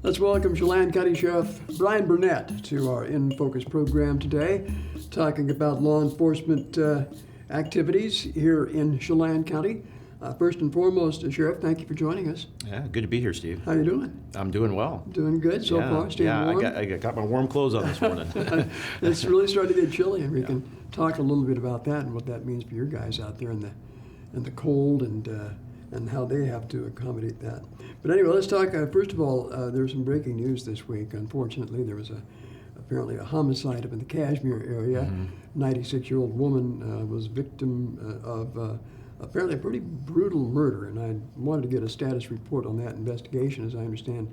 Let's welcome Chelan County Sheriff Brian Burnett to our In Focus program today, talking about law enforcement activities here in Chelan County. First and foremost, Sheriff, thank you for joining us. Yeah, good to be here, Steve. How you doing? I'm doing well. Doing good so far? Staying warm? I got my warm clothes on this morning. It's really starting to get chilly, and we can talk a little bit about that and what that means for your guys out there in the cold and how they have to accommodate that. But anyway, let's talk. First of all, there's some breaking news this week. Unfortunately, there was apparently a homicide up in the Kashmir area. 96-year-old woman was victim of apparently a pretty brutal murder, and I wanted to get a status report on that investigation. As I understand,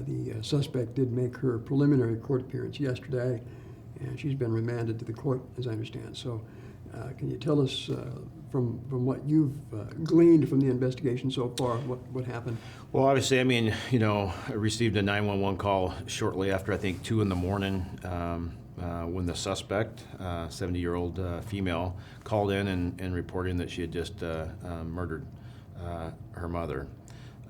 the suspect did make her preliminary court appearance yesterday, and she's been remanded to the court, as I understand. So can you tell us from what you've gleaned from the investigation so far, what happened? Well, obviously, I received a 911 call shortly after, I think, 2 in the morning when the suspect, 70-year-old female, called in and reporting that she had just murdered her mother.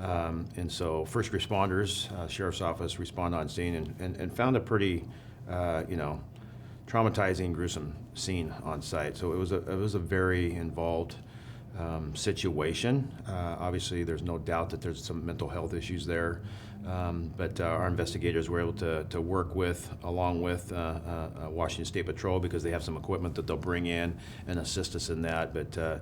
And so first responders, sheriff's office, respond on scene and found a pretty, traumatizing, gruesome scene on site. So it was a very involved situation. Obviously, there's no doubt that there's some mental health issues there, but our investigators were able to work along with Washington State Patrol, because they have some equipment that they'll bring in and assist us in that. But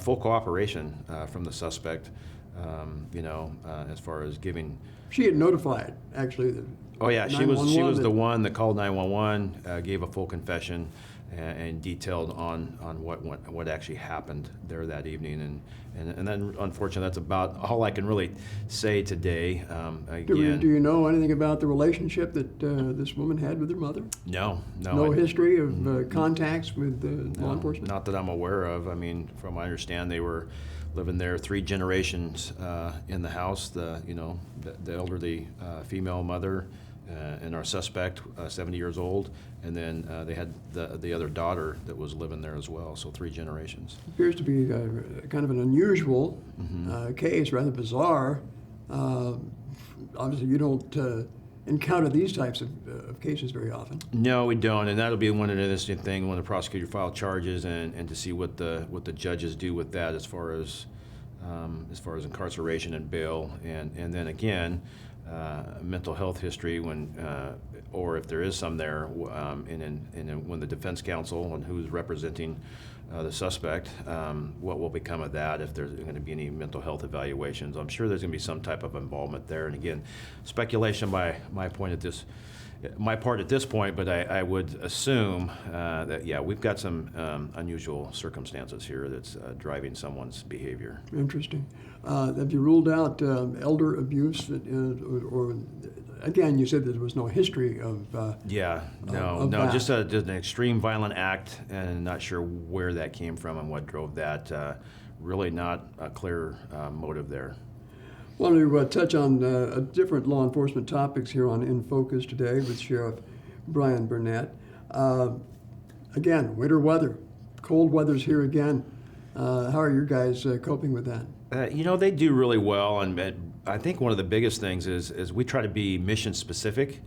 full cooperation from the suspect, as far as giving. She had notified, actually. Oh yeah, she was the one that called 911, gave a full confession, and detailed on what actually happened there that evening, and then unfortunately that's about all I can really say today. Do you know anything about the relationship that this woman had with her mother? No. No history of contacts with law enforcement? Not that I'm aware of. I mean, from what I understand, they were living there 3 generations in the house. The elderly female mother. And our suspect, 70 years old, and then they had the other daughter that was living there as well, so 3 generations. Appears to be kind of an unusual case, rather bizarre. Obviously, you don't encounter these types of cases very often. No, we don't, and that'll be one interesting thing when the prosecutor files charges and to see what the judges do with that as far as incarceration and bail, and then again, mental health history or if there is some there, and when the defense counsel and who's representing the suspect, what will become of that if there's going to be any mental health evaluations. I'm sure there's going to be some type of involvement there, and again, speculation by my part at this point, but I would assume that we've got some unusual circumstances here that's driving someone's behavior. Interesting. Have you ruled out elder abuse, or again, you said there was no history of? Just an extreme violent act, and not sure where that came from and what drove that. Really not a clear motive there. I want to touch on different law enforcement topics here on In Focus today with Sheriff Brian Burnett. Again, winter weather, cold weather's here again. How are your guys coping with that? They do really well, and I think one of the biggest things is we try to be mission specific.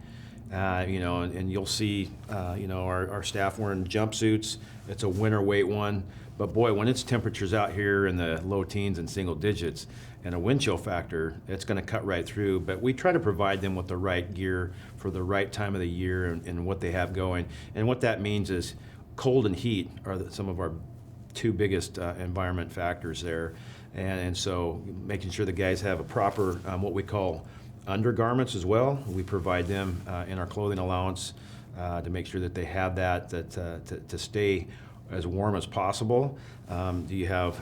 And you'll see, our staff wearing jumpsuits. It's a winter weight one, but boy, when it's temperatures out here in the low teens and single digits and a wind chill factor, it's going to cut right through. But we try to provide them with the right gear for the right time of the year and what they have going. And what that means is cold and heat are some of our 2 biggest environment factors there. And so making sure the guys have a proper, what we call undergarments as well. We provide them in our clothing allowance to make sure that they have that to stay as warm as possible. Do you have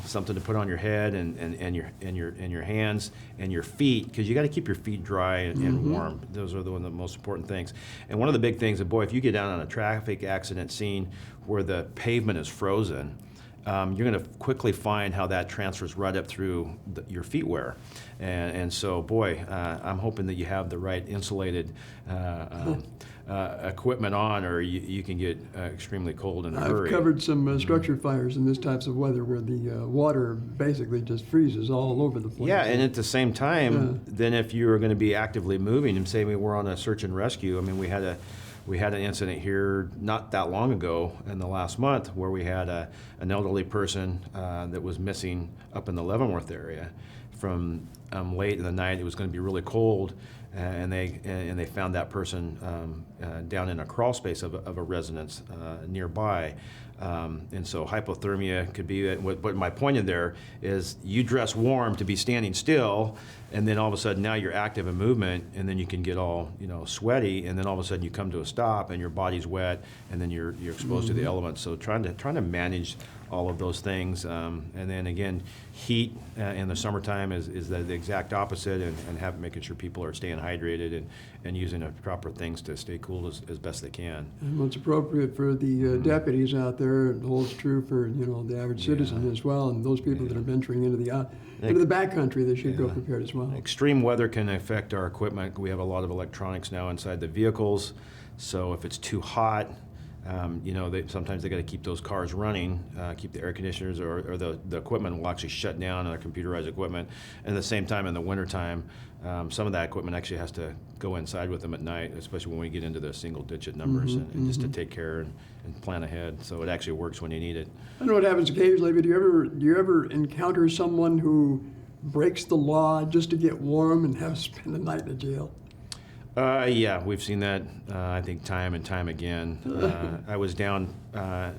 something to put on your head and your hands and your feet, because you got to keep your feet dry and warm. Those are one of the most important things. And one of the big things that, boy, if you get down on a traffic accident scene where the pavement is frozen, you're going to quickly find how that transfers right up through your feet wear. And so, boy, I'm hoping that you have the right insulated equipment on, or you can get extremely cold in a hurry. I've covered some structure fires in this types of weather where the water basically just freezes all over the place. Yeah, and at the same time, then if you are going to be actively moving, and say we were on a search and rescue, I mean, we had an incident here not that long ago in the last month where we had an elderly person that was missing up in the Leavenworth area from late in the night. It was going to be really cold, and they found that person down in a crawl space of a residence nearby. And so hypothermia could be, what my point in there is, you dress warm to be standing still, and then all of a sudden now you're active in movement, and then you can get all sweaty, and then all of a sudden you come to a stop and your body's wet, and then you're exposed to the elements. So trying to manage all of those things, and then again, heat in the summertime is the exact opposite, and making sure people are staying hydrated and using the proper things to stay cool as best they can. And what's appropriate for the deputies out there, it holds true for the average citizen as well, and those people that are venturing into the backcountry, they should go prepared as well. Extreme weather can affect our equipment. We have a lot of electronics now inside the vehicles, so if it's too hot, sometimes they got to keep those cars running, keep the air conditioners, or the equipment will actually shut down, our computerized equipment. And at the same time, in the wintertime, some of that equipment actually has to go inside with them at night, especially when we get into the single-digit numbers, and just to take care and plan ahead. So it actually works when you need it. I know it happens occasionally, but do you ever encounter someone who breaks the law just to get warm and have to spend the night in a jail? Yeah, we've seen that, I think, time and time again. I was down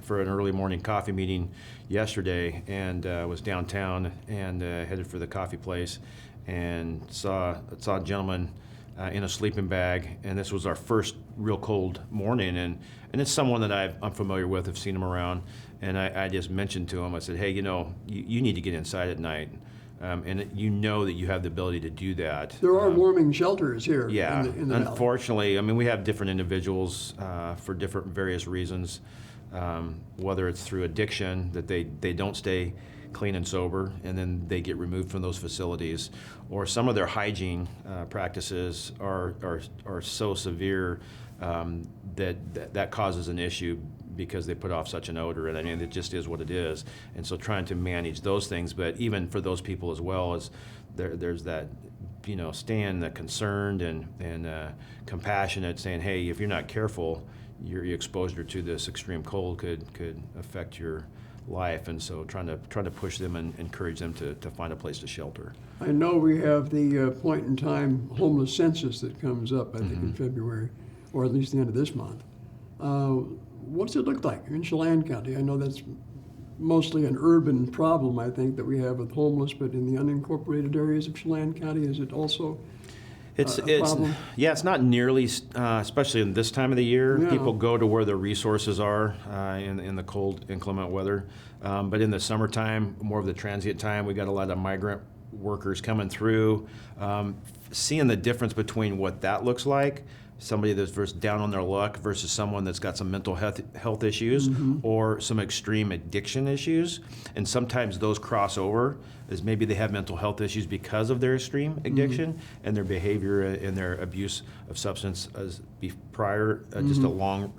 for an early morning coffee meeting yesterday, and was downtown and headed for the coffee place, and saw a gentleman in a sleeping bag, and this was our first real cold morning, and it's someone that I'm familiar with, I've seen him around, and I just mentioned to him, I said, hey, you need to get inside at night. And that you have the ability to do that. There are warming shelters here. Yeah, in the unfortunately, I mean, we have different individuals for different various reasons, whether it's through addiction, that they don't stay clean and sober, and then they get removed from those facilities, or some of their hygiene practices are so severe that causes an issue because they put off such an odor, and I mean, it just is what it is. And so trying to manage those things, but even for those people as well, as there's that, staying concerned and compassionate, saying, hey, if you're not careful, your exposure to this extreme cold could affect your life. And so trying to push them and encourage them to find a place to shelter. I know we have the point in time homeless census that comes up, I think, in February, or at least the end of this month. What's it look like in Chelan County? I know that's mostly an urban problem, I think, that we have with homeless, but in the unincorporated areas of Chelan County, is it also a problem? Yeah, it's not nearly, especially in this time of the year. Yeah. People go to where the resources are in the cold, inclement weather. But in the summertime, more of the transient time, we got a lot of migrant workers coming through. Seeing the difference between what that looks like, somebody that's down on their luck versus someone that's got some mental health issues or some extreme addiction issues. And sometimes those cross over, as maybe they have mental health issues because of their extreme addiction and their behavior and their abuse of substance prior, just a long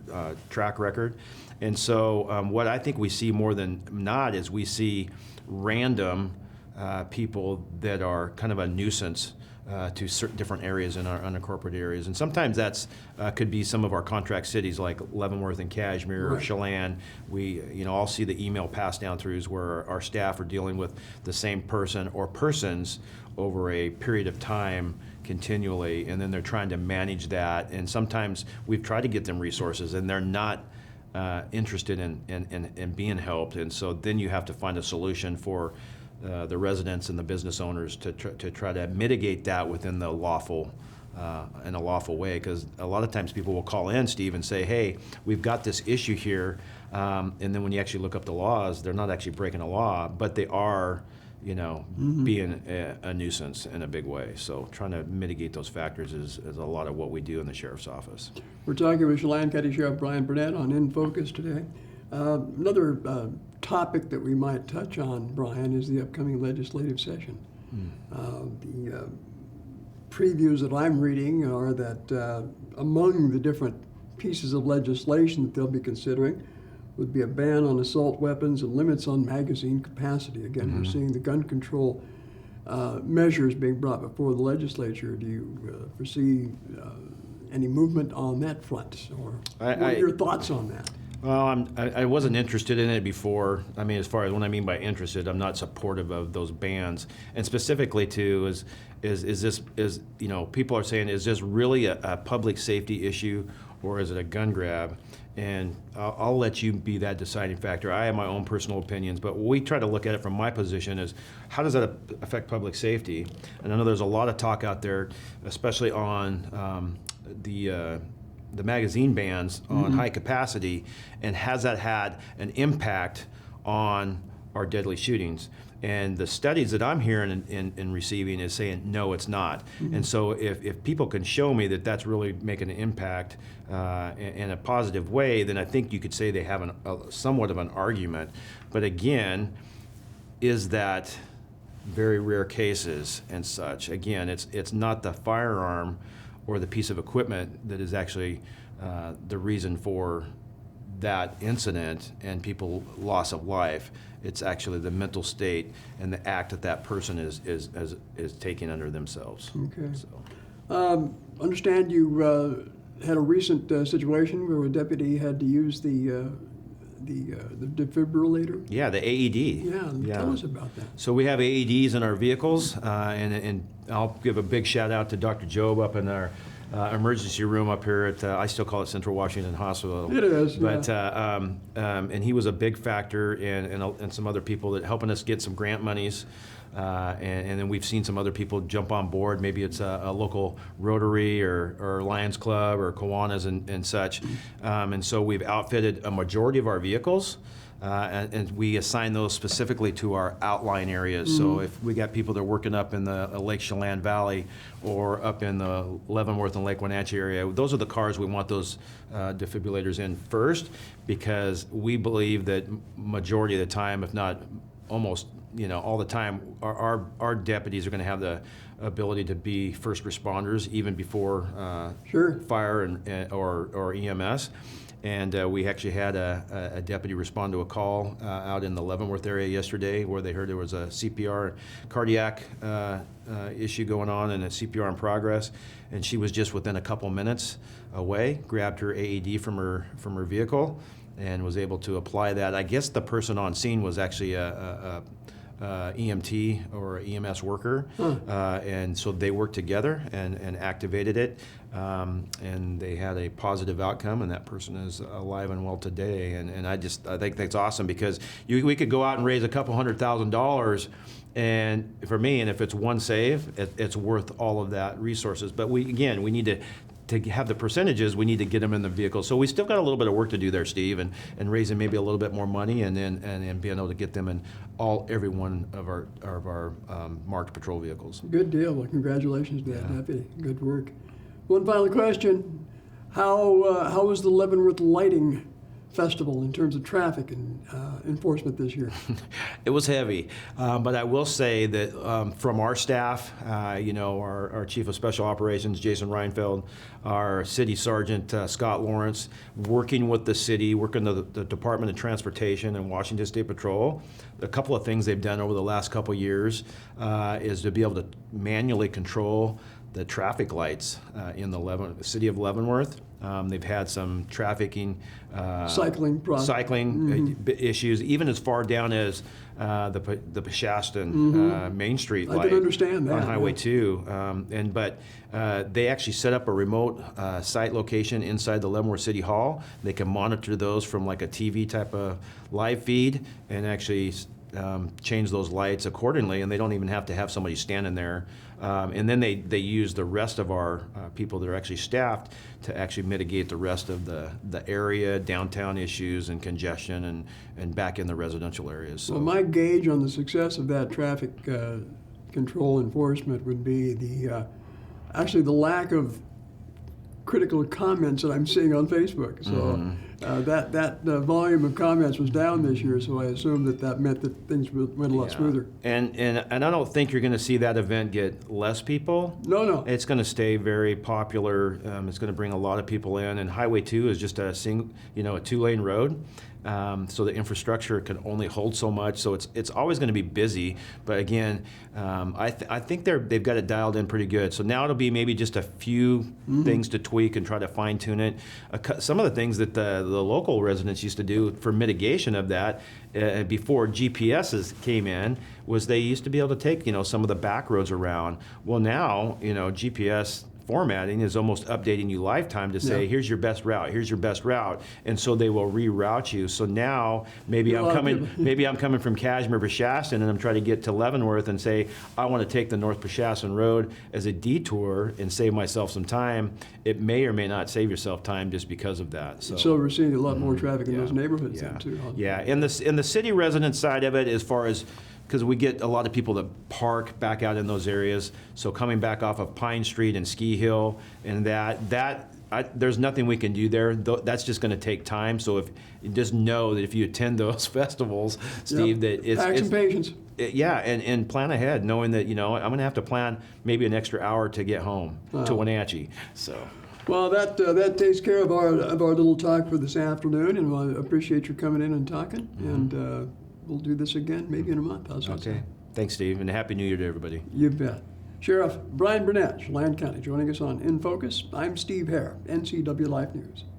track record. And so what I think we see more than not is we see random people that are kind of a nuisance to certain different areas in our unincorporated areas. And sometimes that's could be some of our contract cities like Leavenworth and Cashmere or Chelan. We all see the email pass down throughs where our staff are dealing with the same person or persons over a period of time continually, and then they're trying to manage that. And sometimes we've tried to get them resources and they're not interested in being helped. And so then you have to find a solution for the residents and the business owners to try to mitigate that within the lawful, in a lawful way. Because a lot of times people will call in, Steve, and say, hey, we've got this issue here. And then when you actually look up the laws, they're not actually breaking a law, but they are, being a nuisance in a big way. So trying to mitigate those factors is a lot of what we do in the Sheriff's Office. We're talking with Chelan County Sheriff Brian Burnett on In Focus today. Another topic that we might touch on, Brian, is the upcoming legislative session. The previews that I'm reading are that among the different pieces of legislation that they'll be considering would be a ban on assault weapons and limits on magazine capacity. Again, we're seeing the gun control measures being brought before the legislature. Do you foresee any movement on that front, or what are your thoughts on that? Well, I wasn't interested in it before. I mean, as far as what I mean by interested, I'm not supportive of those bans. And specifically, too, is this people are saying, is this really a public safety issue, or is it a gun grab? And I'll let you be that deciding factor. I have my own personal opinions, but we try to look at it from my position is, how does that affect public safety? And I know there's a lot of talk out there, especially on the magazine bans on high capacity, and has that had an impact on our deadly shootings? And the studies that I'm hearing and receiving is saying, no, it's not. And so if people can show me that that's really making an impact in a positive way, then I think you could say they have somewhat of an argument. But again, is that very rare cases and such? Again, it's not the firearm or the piece of equipment that is actually the reason for that incident and people loss of life. It's actually the mental state and the act that person is taking under themselves. Okay. So. Understand you had a recent situation where a deputy had to use the defibrillator. Yeah, the AED. Yeah, tell us about that. So we have AEDs in our vehicles, and I'll give a big shout out to Dr. Job up in our emergency room up here at, I still call it Central Washington Hospital. It is, but, yeah. And he was a big factor, and some other people that helping us get some grant monies. And then we've seen some other people jump on board. Maybe it's a local Rotary or Lions Club or Kiwanis and such. And so we've outfitted a majority of our vehicles. And we assign those specifically to our outlying areas. So if we got people that are working up in the Lake Chelan Valley or up in the Leavenworth and Lake Wenatchee area, those are the cars we want those defibrillators in first, because we believe that majority of the time, if not almost all the time, our deputies are going to have the ability to be first responders even before fire or EMS. And we actually had a deputy respond to a call out in the Leavenworth area yesterday where they heard there was a CPR cardiac issue going on and a CPR in progress. And she was just within a couple minutes away, grabbed her AED from her vehicle and was able to apply that. I guess the person on scene was actually a EMT or EMS worker, and so they worked together and activated it, and they had a positive outcome, and that person is alive and well today. And I think that's awesome, because we could go out and raise a couple $100,000, and for me, and if it's one save, it's worth all of that resources. But we need to have the percentages, we need to get them in the vehicle. So we still got a little bit of work to do there, Steve, and raising maybe a little bit more money, and then being able to get them in every one of our marked patrol vehicles. Good deal. Well, congratulations to that deputy. Good work. One final question: How was the Leavenworth Lighting Festival in terms of traffic and enforcement this year? It was heavy, but I will say that from our staff, our Chief of Special Operations, Jason Reinfeld, our City Sergeant, Scott Lawrence, working with the city, working the Department of Transportation and Washington State Patrol, a couple of things they've done over the last couple of years is to be able to manually control the traffic lights in the city of Leavenworth. They've had some cycling issues, even as far down as the Pashaston Main Street light. I can understand that on Highway 2. But they actually set up a remote site location inside the Leavenworth City Hall. They can monitor those from like a TV type of live feed and actually change those lights accordingly, and they don't even have to have somebody standing there. And then they use the rest of our people that are actually staffed to actually mitigate the rest of the area, downtown issues and congestion and back in the residential areas. So. Well, my gauge on the success of that traffic control enforcement would be the lack of critical comments that I'm seeing on Facebook. So That volume of comments was down this year, so I assume that meant that things went a lot smoother. And I don't think you're going to see that event get less people. No. It's going to stay very popular. It's going to bring a lot of people in. And Highway 2 is just a 2-lane road. So the infrastructure can only hold so much. So it's always going to be busy. But again, I think they've got it dialed in pretty good. So now it'll be maybe just a few things to tweak and try to fine tune it. Some of the things that the local residents used to do for mitigation of that before GPSs came in was they used to be able to take some of the back roads around. Well, now GPS formatting is almost updating you lifetime to say, here's your best route, and so they will reroute you. So now maybe I'm coming from Kashmir to Shaston, and I'm trying to get to Leavenworth and say I want to take the North Shaston Road as a detour and save myself some time. It may or may not save yourself time just because of that. So we're seeing a lot more traffic in those neighborhoods then too. Huh? Yeah, in the city resident side of it, as far as because we get a lot of people that park back out in those areas. So coming back off of Pine Street and Ski Hill, and there's nothing we can do there. That's just going to take time. So if you just know that if you attend those festivals, Steve, that it's some patience. And plan ahead, knowing that I'm going to have to plan maybe an extra hour to get home to Wenatchee. So. Well, that takes care of our little talk for this afternoon, and I appreciate you coming in and talking. And we'll do this again maybe in a month. How's that sound? Thanks, Steve, and Happy New Year to everybody. You bet. Sheriff Brian Burnett, Chelan County, joining us on In Focus. I'm Steve Hare, NCW Life News.